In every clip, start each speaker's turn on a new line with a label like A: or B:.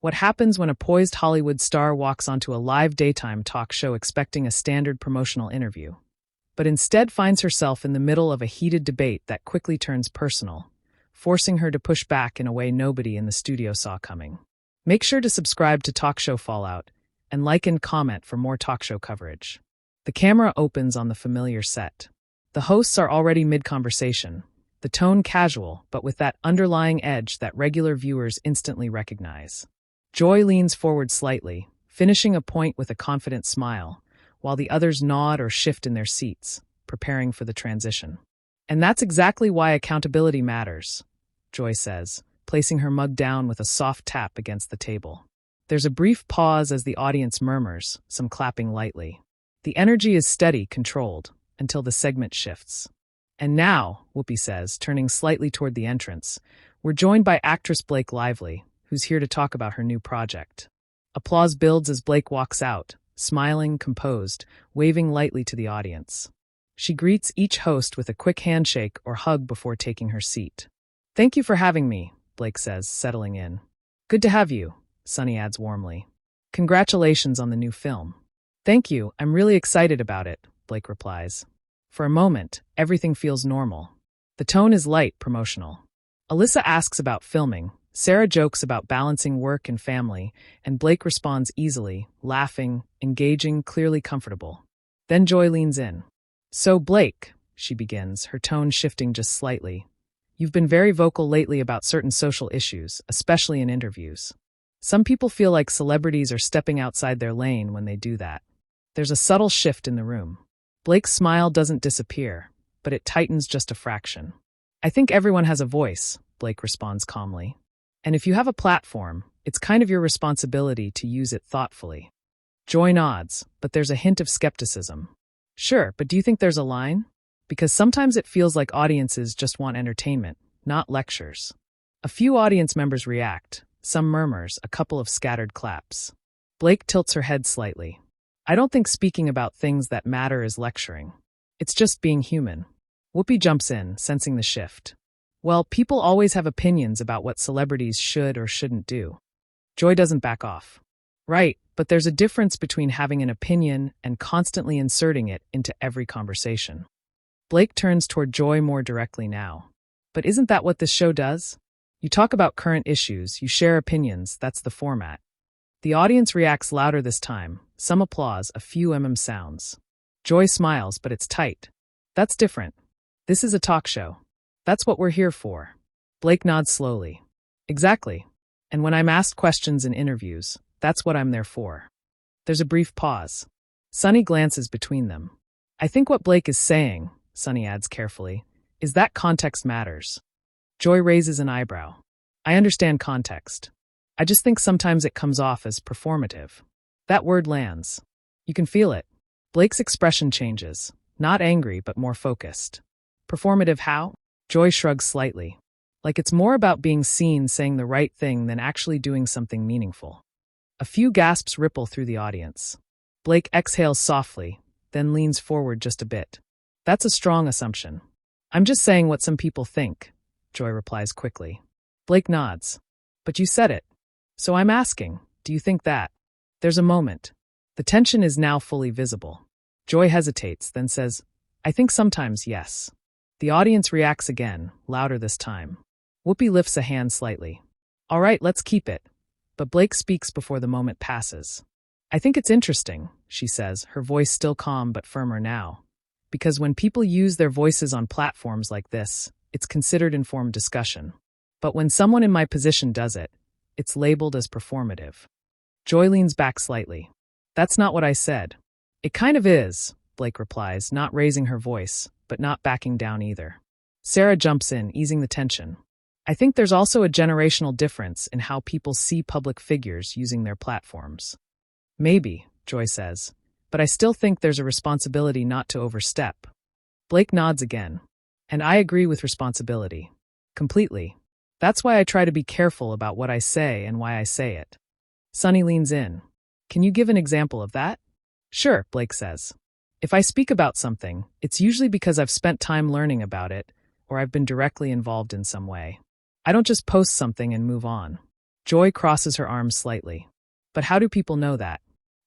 A: What happens when a poised Hollywood star walks onto a live daytime talk show expecting a standard promotional interview, but instead finds herself in the middle of a heated debate that quickly turns personal, forcing her to push back in a way nobody in the studio saw coming. Make sure to subscribe to Talk Show Fallout and like and comment for more talk show coverage. The camera opens on the familiar set. The hosts are already mid-conversation, the tone casual, but with that underlying edge that regular viewers instantly recognize. Joy leans forward slightly, finishing a point with a confident smile, while the others nod or shift in their seats, preparing for the transition. And that's exactly why accountability matters, Joy says, placing her mug down with a soft tap against the table. There's a brief pause as the audience murmurs, some clapping lightly. The energy is steady, controlled, until the segment shifts. And now, Whoopi says, turning slightly toward the entrance, we're joined by actress Blake Lively, who's here to talk about her new project. Applause builds as Blake walks out, smiling, composed, waving lightly to the audience. She greets each host with a quick handshake or hug before taking her seat. "Thank you for having me," Blake says, settling in. "Good to have you," Sunny adds warmly. "Congratulations on the new film." "Thank you, I'm really excited about it," Blake replies. For a moment, everything feels normal. The tone is light, promotional. Alyssa asks about filming, Sarah jokes about balancing work and family, and Blake responds easily, laughing, engaging, clearly comfortable. Then Joy leans in. "So Blake," she begins, her tone shifting just slightly, "you've been very vocal lately about certain social issues, especially in interviews. Some people feel like celebrities are stepping outside their lane when they do that." There's a subtle shift in the room. Blake's smile doesn't disappear, but it tightens just a fraction. "I think everyone has a voice," Blake responds calmly. "And if you have a platform, it's kind of your responsibility to use it thoughtfully." Joy nods, but there's a hint of skepticism. "Sure, but do you think there's a line? Because sometimes it feels like audiences just want entertainment, not lectures." A few audience members react, some murmurs, a couple of scattered claps. Blake tilts her head slightly. "I don't think speaking about things that matter is lecturing. It's just being human." Whoopi jumps in, sensing the shift. "Well, people always have opinions about what celebrities should or shouldn't do." Joy doesn't back off. "Right, but there's a difference between having an opinion and constantly inserting it into every conversation." Blake turns toward Joy more directly now. "But isn't that what this show does? You talk about current issues, you share opinions, that's the format." The audience reacts louder this time, some applause, a few sounds. Joy smiles, but it's tight. "That's different. This is a talk show. That's what we're here for." Blake nods slowly. "Exactly. And when I'm asked questions in interviews, that's what I'm there for." There's a brief pause. Sunny glances between them. "I think what Blake is saying," Sunny adds carefully, "is that context matters." Joy raises an eyebrow. "I understand context. I just think sometimes it comes off as performative." That word lands. You can feel it. Blake's expression changes, not angry but more focused. "Performative how?" Joy shrugs slightly. "Like it's more about being seen saying the right thing than actually doing something meaningful." A few gasps ripple through the audience. Blake exhales softly, then leans forward just a bit. "That's a strong assumption." "I'm just saying what some people think," Joy replies quickly. Blake nods. "But you said it. So I'm asking, do you think that?" There's a moment. The tension is now fully visible. Joy hesitates, then says, "I think sometimes yes." The audience reacts again, louder this time. Whoopi lifts a hand slightly. "All right, let's keep it." But Blake speaks before the moment passes. "I think it's interesting," she says, her voice still calm but firmer now. "Because when people use their voices on platforms like this, it's considered informed discussion. But when someone in my position does it, it's labeled as performative." Joy leans back slightly. "That's not what I said." "It kind of is," Blake replies, not raising her voice, but not backing down either. Sarah jumps in, easing the tension. "I think there's also a generational difference in how people see public figures using their platforms." "Maybe," Joy says, "but I still think there's a responsibility not to overstep." Blake nods again. "And I agree with responsibility. Completely. That's why I try to be careful about what I say and why I say it." Sunny leans in. "Can you give an example of that?" "Sure," Blake says. "If I speak about something, it's usually because I've spent time learning about it, or I've been directly involved in some way. I don't just post something and move on." Joy crosses her arms slightly. But how do people know that?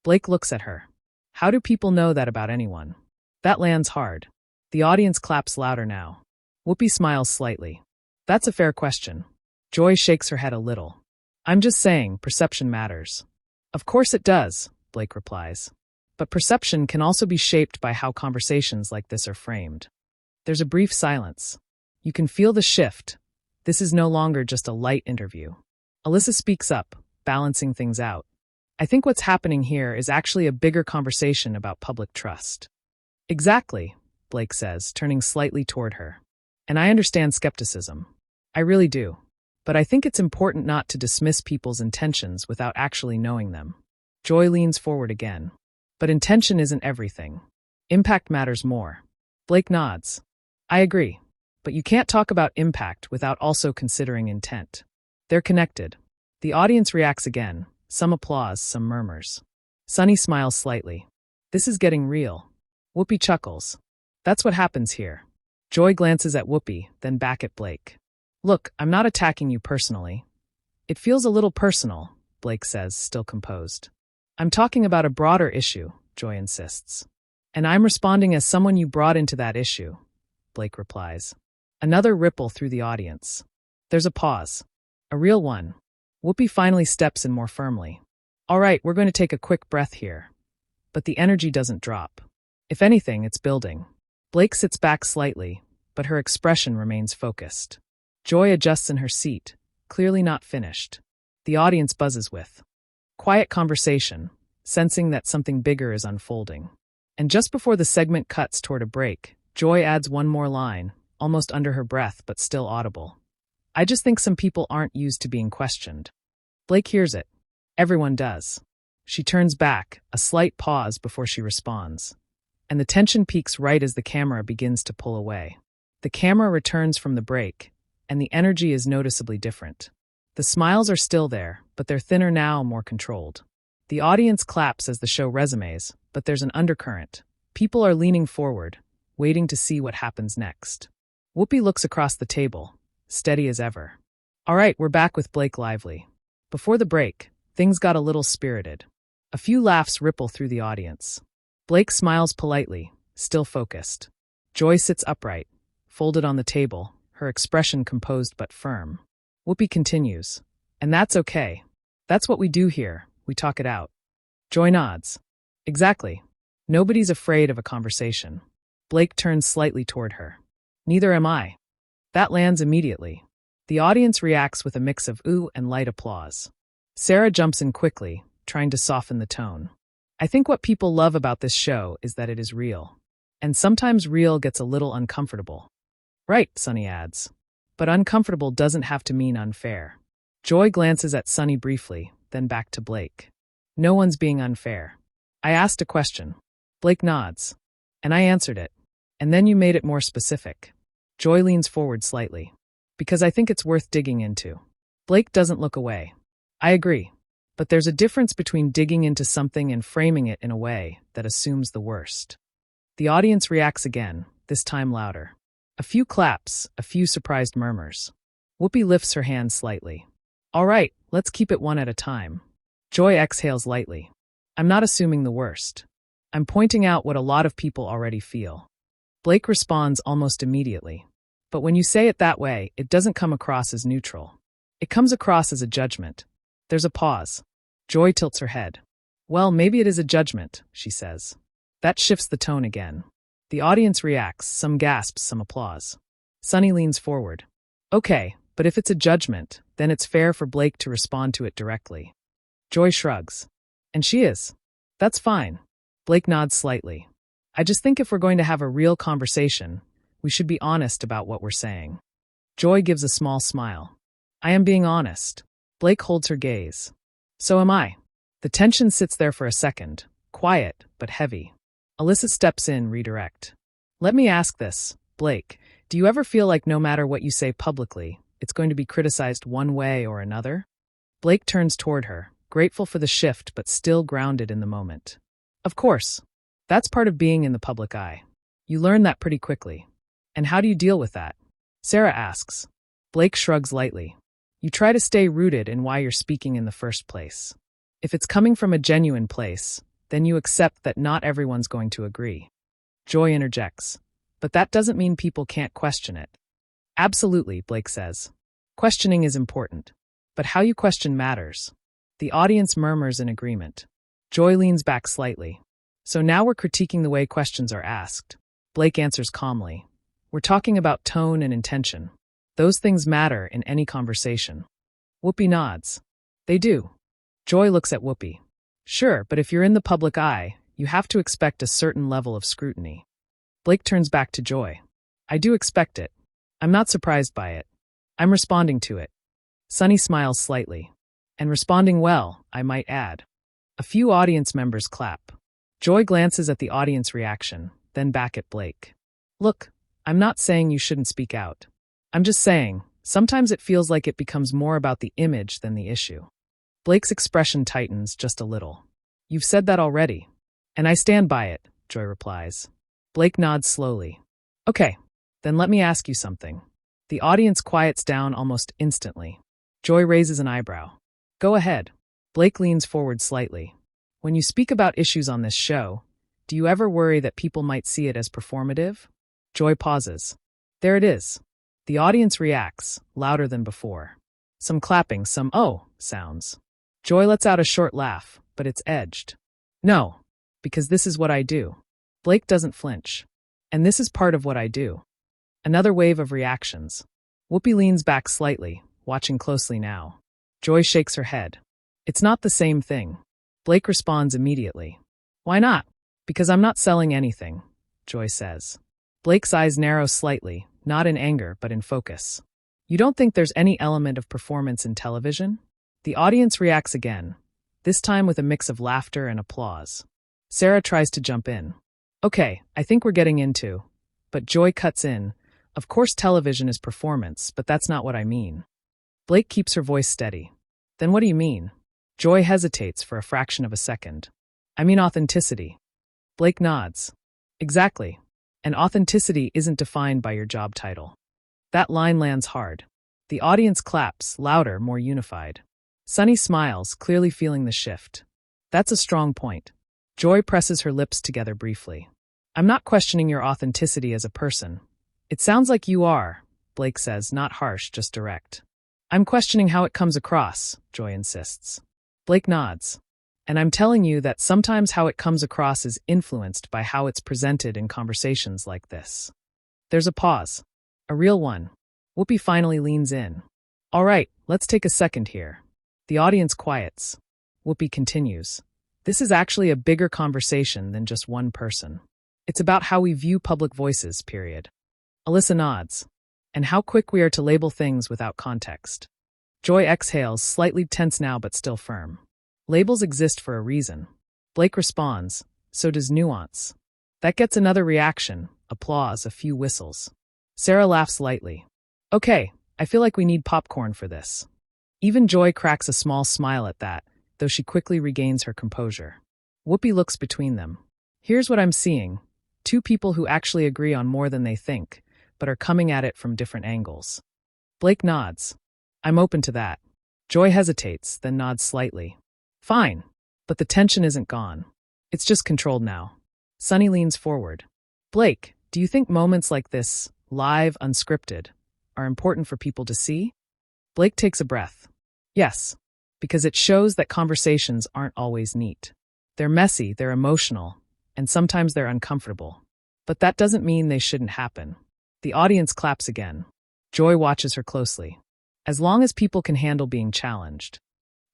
A: Blake looks at her. How do people know that about anyone? That lands hard. The audience claps louder now. Whoopi smiles slightly. That's a fair question. Joy shakes her head a little. I'm just saying, perception matters. Of course it does, Blake replies. But perception can also be shaped by how conversations like this are framed. There's a brief silence. You can feel the shift. This is no longer just a light interview. Alyssa speaks up, balancing things out. I think what's happening here is actually a bigger conversation about public trust. Exactly, Blake says, turning slightly toward her. And I understand skepticism. I really do. But I think it's important not to dismiss people's intentions without actually knowing them. Joy leans forward again. But intention isn't everything. Impact matters more. Blake nods. I agree. But you can't talk about impact without also considering intent. They're connected. The audience reacts again. Some applause, some murmurs. Sunny smiles slightly. This is getting real. Whoopi chuckles. That's what happens here. Joy glances at Whoopi, then back at Blake. Look, I'm not attacking you personally. It feels a little personal, Blake says, still composed. I'm talking about a broader issue, Joy insists. And I'm responding as someone you brought into that issue, Blake replies. Another ripple through the audience. There's a pause. A real one. Whoopi finally steps in more firmly. All right, we're going to take a quick breath here. But the energy doesn't drop. If anything, it's building. Blake sits back slightly, but her expression remains focused. Joy adjusts in her seat, clearly not finished. The audience buzzes with quiet conversation, sensing that something bigger is unfolding. And just before the segment cuts toward a break, Joy adds one more line, almost under her breath but still audible. I just think some people aren't used to being questioned. Blake hears it. Everyone does. She turns back, a slight pause before she responds. And the tension peaks right as the camera begins to pull away. The camera returns from the break, and the energy is noticeably different. The smiles are still there, but they're thinner now, more controlled. The audience claps as the show resumes, but there's an undercurrent. People are leaning forward, waiting to see what happens next. Whoopi looks across the table, steady as ever. All right, we're back with Blake Lively. Before the break, things got a little spirited. A few laughs ripple through the audience. Blake smiles politely, still focused. Joy sits upright, folded on the table, her expression composed but firm. Whoopi continues. And that's okay. That's what we do here, we talk it out. Joy nods. Exactly. Nobody's afraid of a conversation. Blake turns slightly toward her. Neither am I. That lands immediately. The audience reacts with a mix of ooh and light applause. Sarah jumps in quickly, trying to soften the tone. I think what people love about this show is that it is real. And sometimes real gets a little uncomfortable. Right, Sunny adds. But uncomfortable doesn't have to mean unfair. Joy glances at Sunny briefly, then back to Blake. No one's being unfair. I asked a question. Blake nods. And I answered it. And then you made it more specific. Joy leans forward slightly. Because I think it's worth digging into. Blake doesn't look away. I agree. But there's a difference between digging into something and framing it in a way that assumes the worst. The audience reacts again, this time louder. A few claps, a few surprised murmurs. Whoopi lifts her hand slightly. All right, let's keep it one at a time. Joy exhales lightly. I'm not assuming the worst. I'm pointing out what a lot of people already feel. Blake responds almost immediately. But when you say it that way, it doesn't come across as neutral. It comes across as a judgment. There's a pause. Joy tilts her head. Well, maybe it is a judgment, she says. That shifts the tone again. The audience reacts, some gasps, some applause. Sunny leans forward. Okay, but if it's a judgment, then it's fair for Blake to respond to it directly. Joy shrugs. And she is. That's fine. Blake nods slightly. I just think if we're going to have a real conversation, we should be honest about what we're saying. Joy gives a small smile. I am being honest. Blake holds her gaze. So am I. The tension sits there for a second, quiet but heavy. Alyssa steps in, redirect. Let me ask this, Blake. Do you ever feel like no matter what you say publicly, it's going to be criticized one way or another? Blake turns toward her, grateful for the shift but still grounded in the moment. Of course. That's part of being in the public eye. You learn that pretty quickly. And how do you deal with that? Sarah asks. Blake shrugs lightly. You try to stay rooted in why you're speaking in the first place. If it's coming from a genuine place, then you accept that not everyone's going to agree. Joy interjects. But that doesn't mean people can't question it. Absolutely, Blake says. Questioning is important. But how you question matters. The audience murmurs in agreement. Joy leans back slightly. So now we're critiquing the way questions are asked. Blake answers calmly. We're talking about tone and intention. Those things matter in any conversation. Whoopi nods. They do. Joy looks at Whoopi. Sure, but if you're in the public eye, you have to expect a certain level of scrutiny. Blake turns back to Joy. I do expect it. I'm not surprised by it. I'm responding to it. Sunny smiles slightly. And responding well, I might add. A few audience members clap. Joy glances at the audience reaction, then back at Blake. Look, I'm not saying you shouldn't speak out. I'm just saying, sometimes it feels like it becomes more about the image than the issue. Blake's expression tightens just a little. You've said that already. And I stand by it, Joy replies. Blake nods slowly. Okay, then let me ask you something. The audience quiets down almost instantly. Joy raises an eyebrow. Go ahead. Blake leans forward slightly. When you speak about issues on this show, do you ever worry that people might see it as performative? Joy pauses. There it is. The audience reacts, louder than before. Some clapping, some oh sounds. Joy lets out a short laugh, but it's edged. No, because this is what I do. Blake doesn't flinch. And this is part of what I do. Another wave of reactions. Whoopi leans back slightly, watching closely now. Joy shakes her head. It's not the same thing. Blake responds immediately. Why not? Because I'm not selling anything, Joy says. Blake's eyes narrow slightly, not in anger but in focus. You don't think there's any element of performance in television? The audience reacts again, this time with a mix of laughter and applause. Sarah tries to jump in. Okay, I think we're getting into. But Joy cuts in. Of course television is performance, but that's not what I mean. Blake keeps her voice steady. Then what do you mean? Joy hesitates for a fraction of a second. I mean authenticity. Blake nods. Exactly. And authenticity isn't defined by your job title. That line lands hard. The audience claps, louder, more unified. Sunny smiles, clearly feeling the shift. That's a strong point. Joy presses her lips together briefly. I'm not questioning your authenticity as a person. It sounds like you are, Blake says, not harsh, just direct. I'm questioning how it comes across, Joy insists. Blake nods. And I'm telling you that sometimes how it comes across is influenced by how it's presented in conversations like this. There's a pause. A real one. Whoopi finally leans in. All right, let's take a second here. The audience quiets. Whoopi continues. This is actually a bigger conversation than just one person. It's about how we view public voices, period. Alyssa nods. And how quick we are to label things without context. Joy exhales, slightly tense now but still firm. Labels exist for a reason. Blake responds, so does nuance. That gets another reaction, applause, a few whistles. Sarah laughs lightly. Okay, I feel like we need popcorn for this. Even Joy cracks a small smile at that, though she quickly regains her composure. Whoopi looks between them. Here's what I'm seeing. Two people who actually agree on more than they think, but are coming at it from different angles. Blake nods. I'm open to that. Joy hesitates, then nods slightly. Fine. But the tension isn't gone. It's just controlled now. Sunny leans forward. Blake, do you think moments like this, live, unscripted, are important for people to see? Blake takes a breath. Yes, because it shows that conversations aren't always neat. They're messy, they're emotional, and sometimes they're uncomfortable. But that doesn't mean they shouldn't happen. The audience claps again. Joy watches her closely. As long as people can handle being challenged.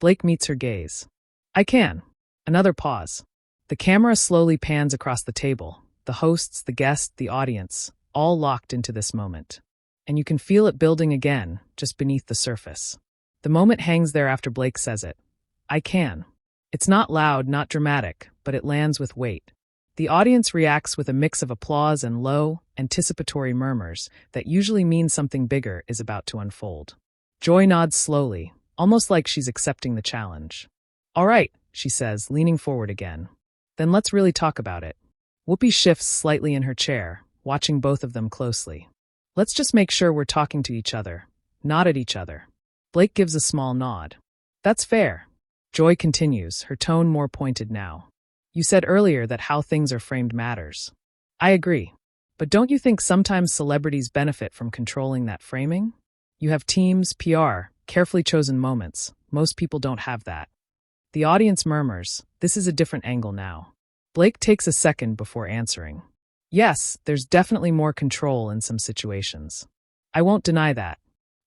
A: Blake meets her gaze. I can. Another pause. The camera slowly pans across the table. The hosts, the guests, the audience, all locked into this moment. And you can feel it building again, just beneath the surface. The moment hangs there after Blake says it. I can. It's not loud, not dramatic, but it lands with weight. The audience reacts with a mix of applause and low, anticipatory murmurs that usually mean something bigger is about to unfold. Joy nods slowly, almost like she's accepting the challenge. All right, she says, leaning forward again. Then let's really talk about it. Whoopi shifts slightly in her chair, watching both of them closely. Let's just make sure we're talking to each other, not at each other. Blake gives a small nod. That's fair. Joy continues, her tone more pointed now. You said earlier that how things are framed matters. I agree. But don't you think sometimes celebrities benefit from controlling that framing? You have teams, PR, carefully chosen moments. Most people don't have that. The audience murmurs, this is a different angle now. Blake takes a second before answering. Yes, there's definitely more control in some situations. I won't deny that.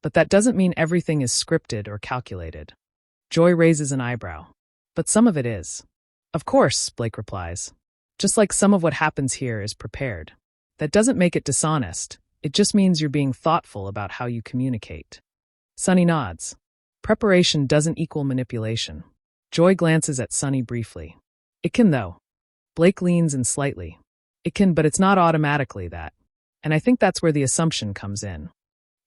A: But that doesn't mean everything is scripted or calculated. Joy raises an eyebrow. But some of it is. Of course, Blake replies. Just like some of what happens here is prepared. That doesn't make it dishonest. It just means you're being thoughtful about how you communicate. Sunny nods. Preparation doesn't equal manipulation. Joy glances at Sunny briefly. It can, though. Blake leans in slightly. It can, but it's not automatically that. And I think that's where the assumption comes in.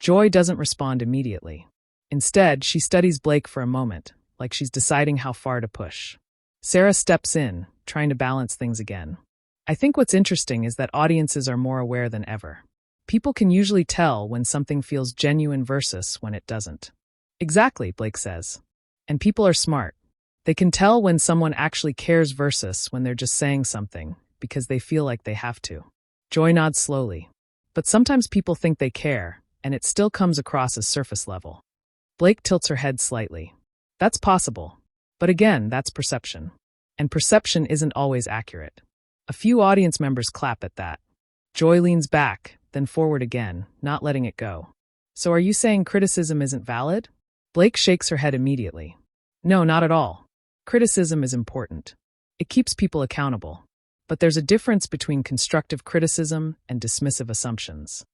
A: Joy doesn't respond immediately. Instead, she studies Blake for a moment, like she's deciding how far to push. Sarah steps in, trying to balance things again. I think what's interesting is that audiences are more aware than ever. People can usually tell when something feels genuine versus when it doesn't. Exactly, Blake says. And people are smart. They can tell when someone actually cares versus when they're just saying something because they feel like they have to. Joy nods slowly. But sometimes people think they care, and it still comes across as surface level. Blake tilts her head slightly. That's possible. But again, that's perception. And perception isn't always accurate. A few audience members clap at that. Joy leans back, then forward again, not letting it go. So are you saying criticism isn't valid? Blake shakes her head immediately. No, not at all. Criticism is important. It keeps people accountable. But there's a difference between constructive criticism and dismissive assumptions.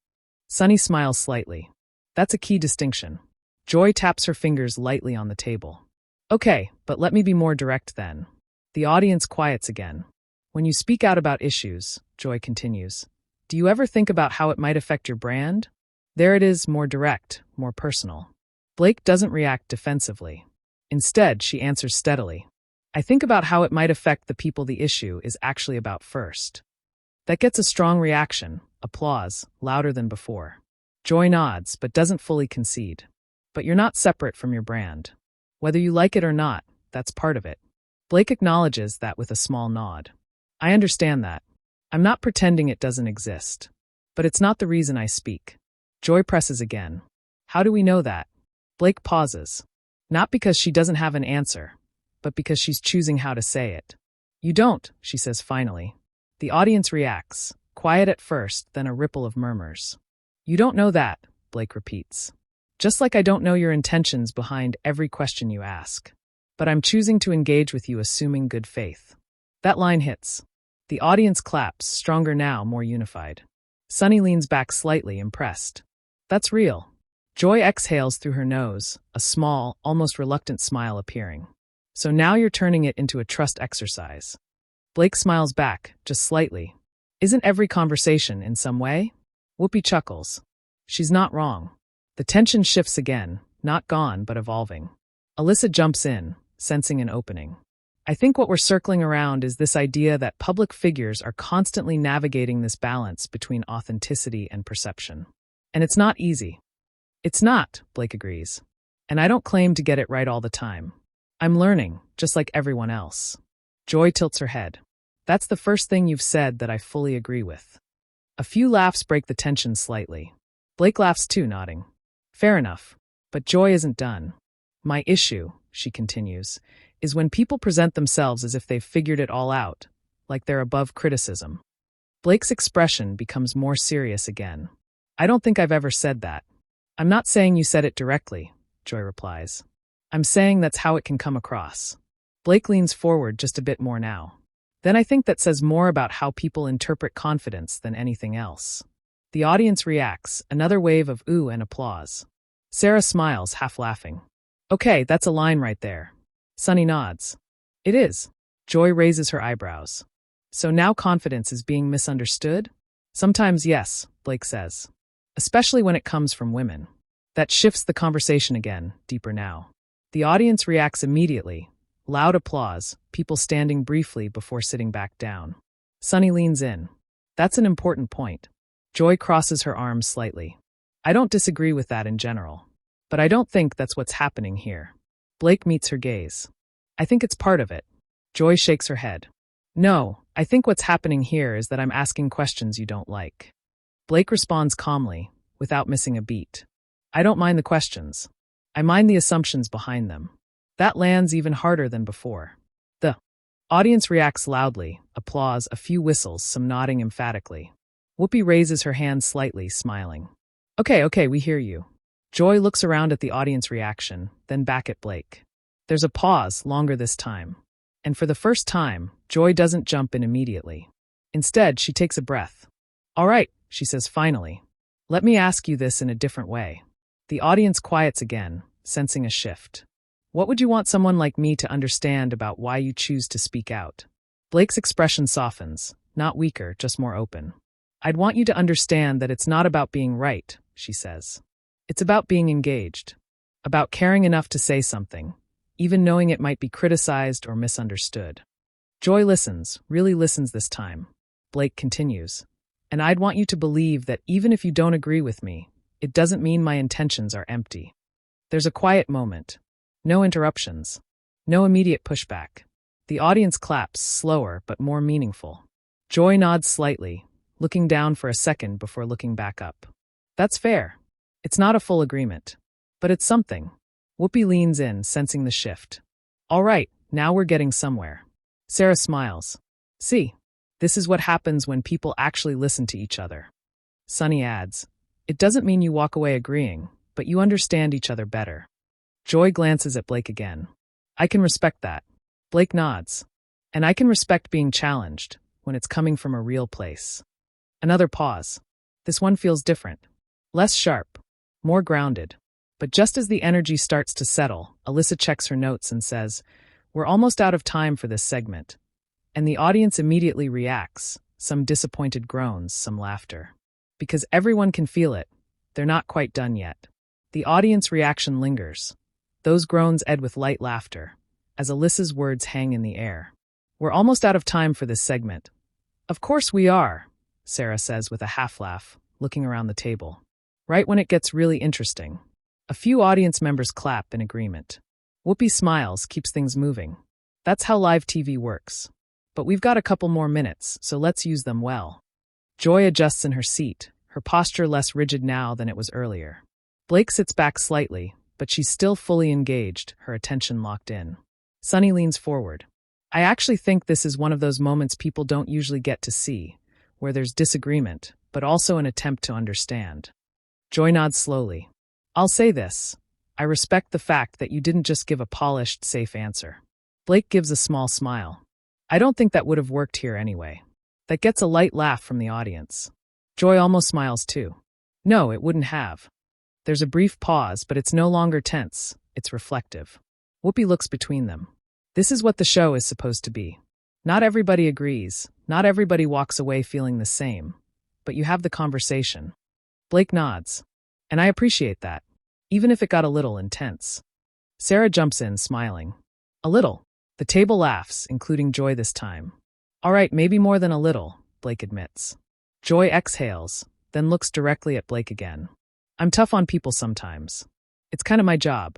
A: Sunny smiles slightly. That's a key distinction. Joy taps her fingers lightly on the table. Okay, but let me be more direct then. The audience quiets again. When you speak out about issues, Joy continues, do you ever think about how it might affect your brand? There it is, more direct, more personal. Blake doesn't react defensively. Instead, she answers steadily. I think about how it might affect the people the issue is actually about first. That gets a strong reaction, applause, louder than before. Joy nods, but doesn't fully concede. But you're not separate from your brand. Whether you like it or not, that's part of it. Blake acknowledges that with a small nod. I understand that. I'm not pretending it doesn't exist. But it's not the reason I speak. Joy presses again. How do we know that? Blake pauses. Not because she doesn't have an answer, but because she's choosing how to say it. You don't, she says finally. The audience reacts, quiet at first, then a ripple of murmurs. You don't know that, Blake repeats. Just like I don't know your intentions behind every question you ask. But I'm choosing to engage with you assuming good faith. That line hits. The audience claps, stronger now, more unified. Sunny leans back slightly, impressed. That's real. Joy exhales through her nose, a small, almost reluctant smile appearing. So now you're turning it into a trust exercise. Blake smiles back, just slightly. Isn't every conversation in some way? Whoopi chuckles. She's not wrong. The tension shifts again, not gone, but evolving. Alyssa jumps in, sensing an opening. I think what we're circling around is this idea that public figures are constantly navigating this balance between authenticity and perception. And it's not easy. It's not, Blake agrees. And I don't claim to get it right all the time. I'm learning, just like everyone else. Joy tilts her head. That's the first thing you've said that I fully agree with. A few laughs break the tension slightly. Blake laughs too, nodding. Fair enough. But Joy isn't done. My issue, she continues, is when people present themselves as if they've figured it all out, like they're above criticism. Blake's expression becomes more serious again. I don't think I've ever said that. I'm not saying you said it directly, Joy replies. I'm saying that's how it can come across. Blake leans forward just a bit more now. Then I think that says more about how people interpret confidence than anything else. The audience reacts, another wave of ooh and applause. Sarah smiles, half laughing. Okay, that's a line right there. Sunny nods. It is. Joy raises her eyebrows. So now confidence is being misunderstood? Sometimes yes, Blake says. Especially when it comes from women. That shifts the conversation again, deeper now. The audience reacts immediately. Loud applause, people standing briefly before sitting back down. Sunny leans in. That's an important point. Joy crosses her arms slightly. I don't disagree with that in general. But I don't think that's what's happening here. Blake meets her gaze. I think it's part of it. Joy shakes her head. No, I think what's happening here is that I'm asking questions you don't like. Blake responds calmly, without missing a beat. I don't mind the questions. I mind the assumptions behind them. That lands even harder than before. The audience reacts loudly, applause, a few whistles, some nodding emphatically. Whoopi raises her hand slightly, smiling. Okay, we hear you. Joy looks around at the audience reaction, then back at Blake. There's a pause, longer this time. And for the first time, Joy doesn't jump in immediately. Instead, she takes a breath. All right, she says finally. Let me ask you this in a different way. The audience quiets again, sensing a shift. What would you want someone like me to understand about why you choose to speak out? Blake's expression softens, not weaker, just more open. I'd want you to understand that it's not about being right, she says. It's about being engaged. About caring enough to say something, even knowing it might be criticized or misunderstood. Joy listens, really listens this time. Blake continues. And I'd want you to believe that even if you don't agree with me, it doesn't mean my intentions are empty. There's a quiet moment. No interruptions. No immediate pushback. The audience claps, slower but more meaningful. Joy nods slightly, looking down for a second before looking back up. That's fair. It's not a full agreement. But it's something. Whoopi leans in, sensing the shift. All right, now we're getting somewhere. Sarah smiles. See, this is what happens when people actually listen to each other. Sunny adds, it doesn't mean you walk away agreeing, but you understand each other better. Joy glances at Blake again. I can respect that. Blake nods. And I can respect being challenged when it's coming from a real place. Another pause. This one feels different. Less sharp. More grounded. But just as the energy starts to settle, Alyssa checks her notes and says, we're almost out of time for this segment. And the audience immediately reacts, some disappointed groans, some laughter. Because everyone can feel it, they're not quite done yet. The audience reaction lingers. Those groans end with light laughter, as Alyssa's words hang in the air. We're almost out of time for this segment. Of course we are, Sarah says with a half laugh, looking around the table. Right when it gets really interesting. A few audience members clap in agreement. Whoopi smiles, keeps things moving. That's how live TV works. But we've got a couple more minutes, so let's use them well. Joy adjusts in her seat, her posture less rigid now than it was earlier. Blake sits back slightly, but she's still fully engaged, her attention locked in. Sunny leans forward. I actually think this is one of those moments people don't usually get to see, where there's disagreement, but also an attempt to understand. Joy nods slowly. I'll say this. I respect the fact that you didn't just give a polished, safe answer. Blake gives a small smile. I don't think that would have worked here anyway. That gets a light laugh from the audience. Joy almost smiles too. No, it wouldn't have. There's a brief pause, but it's no longer tense. It's reflective. Whoopi looks between them. This is what the show is supposed to be. Not everybody agrees. Not everybody walks away feeling the same. But you have the conversation. Blake nods. And I appreciate that. Even if it got a little intense. Sarah jumps in, smiling. A little. The table laughs, including Joy this time. All right, maybe more than a little, Blake admits. Joy exhales, then looks directly at Blake again. I'm tough on people sometimes. It's kind of my job.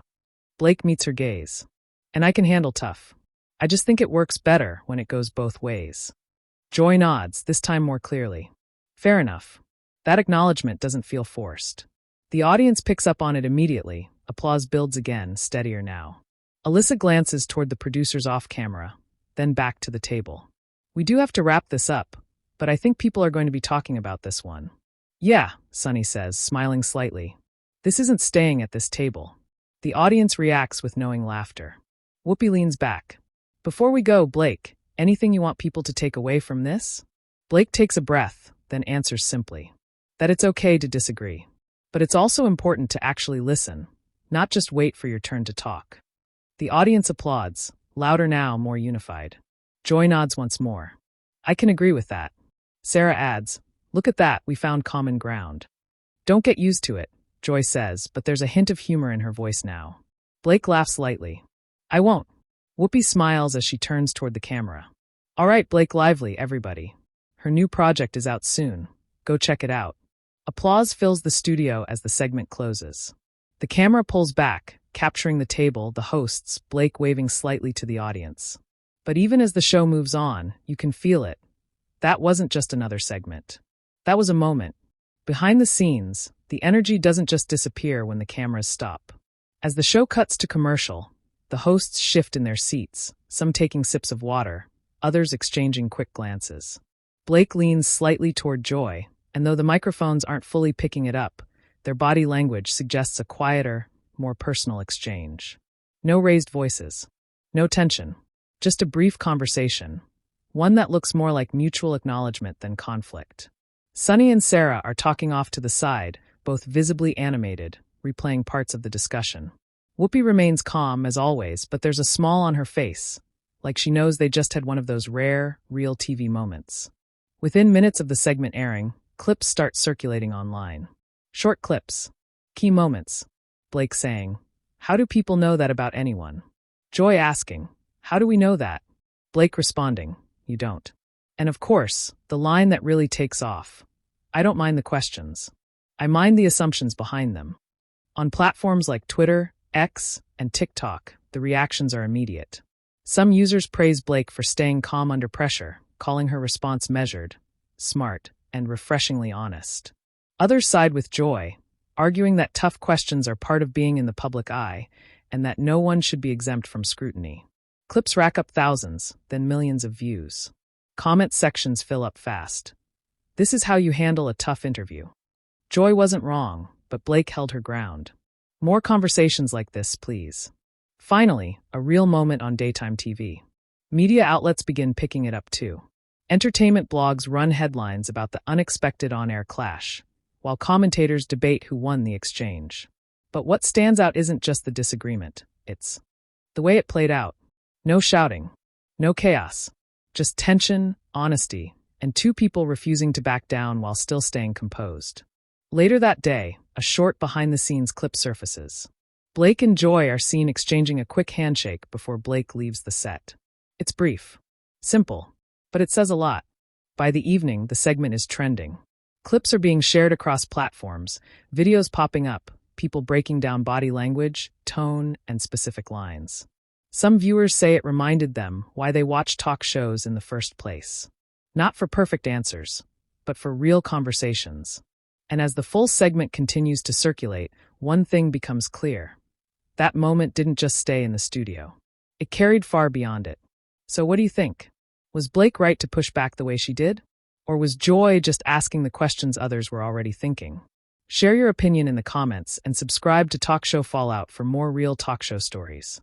A: Blake meets her gaze. And I can handle tough. I just think it works better when it goes both ways. Joy nods, this time more clearly. Fair enough. That acknowledgement doesn't feel forced. The audience picks up on it immediately. Applause builds again, steadier now. Alyssa glances toward the producers off camera, then back to the table. We do have to wrap this up, but I think people are going to be talking about this one. Yeah, Sunny says, smiling slightly. This isn't staying at this table. The audience reacts with knowing laughter. Whoopi leans back. Before we go, Blake, anything you want people to take away from this? Blake takes a breath, then answers simply. That it's okay to disagree. But it's also important to actually listen, not just wait for your turn to talk. The audience applauds, louder now, more unified. Joy nods once more. I can agree with that. Sarah adds, look at that, we found common ground. Don't get used to it, Joy says, but there's a hint of humor in her voice now. Blake laughs lightly. I won't. Whoopi smiles as she turns toward the camera. All right, Blake Lively, everybody. Her new project is out soon. Go check it out. Applause fills the studio as the segment closes. The camera pulls back, capturing the table, the hosts, Blake waving slightly to the audience. But even as the show moves on, you can feel it. That wasn't just another segment. That was a moment. Behind the scenes, the energy doesn't just disappear when the cameras stop. As the show cuts to commercial, the hosts shift in their seats, some taking sips of water, others exchanging quick glances. Blake leans slightly toward Joy, and though the microphones aren't fully picking it up, their body language suggests a quieter, more personal exchange. No raised voices. No tension. Just a brief conversation. One that looks more like mutual acknowledgement than conflict. Sunny and Sarah are talking off to the side, both visibly animated, replaying parts of the discussion. Whoopi remains calm, as always, but there's a smile on her face, like she knows they just had one of those rare, real TV moments. Within minutes of the segment airing, clips start circulating online. Short clips. Key moments. Blake saying, "How do people know that about anyone?" Joy asking, "How do we know that?" Blake responding, "You don't." And of course, the line that really takes off. "I don't mind the questions. I mind the assumptions behind them." On platforms like Twitter, X, and TikTok, the reactions are immediate. Some users praise Blake for staying calm under pressure, calling her response measured, smart, and refreshingly honest. Others side with Joy, arguing that tough questions are part of being in the public eye, and that no one should be exempt from scrutiny. Clips rack up thousands, then millions of views. Comment sections fill up fast. This is how you handle a tough interview. Joy wasn't wrong, but Blake held her ground. More conversations like this, please. Finally, a real moment on daytime TV. Media outlets begin picking it up too. Entertainment blogs run headlines about the unexpected on-air clash, while commentators debate who won the exchange. But what stands out isn't just the disagreement, it's the way it played out. No shouting, no chaos, just tension, honesty, and two people refusing to back down while still staying composed. Later that day, a short behind-the-scenes clip surfaces. Blake and Joy are seen exchanging a quick handshake before Blake leaves the set. It's brief, simple, but it says a lot. By the evening, the segment is trending. Clips are being shared across platforms, videos popping up, people breaking down body language, tone, and specific lines. Some viewers say it reminded them why they watch talk shows in the first place. Not for perfect answers, but for real conversations. And as the full segment continues to circulate, one thing becomes clear. That moment didn't just stay in the studio. It carried far beyond it. So what do you think? Was Blake right to push back the way she did? Or was Joy just asking the questions others were already thinking? Share your opinion in the comments and subscribe to Talk Show Fallout for more real talk show stories.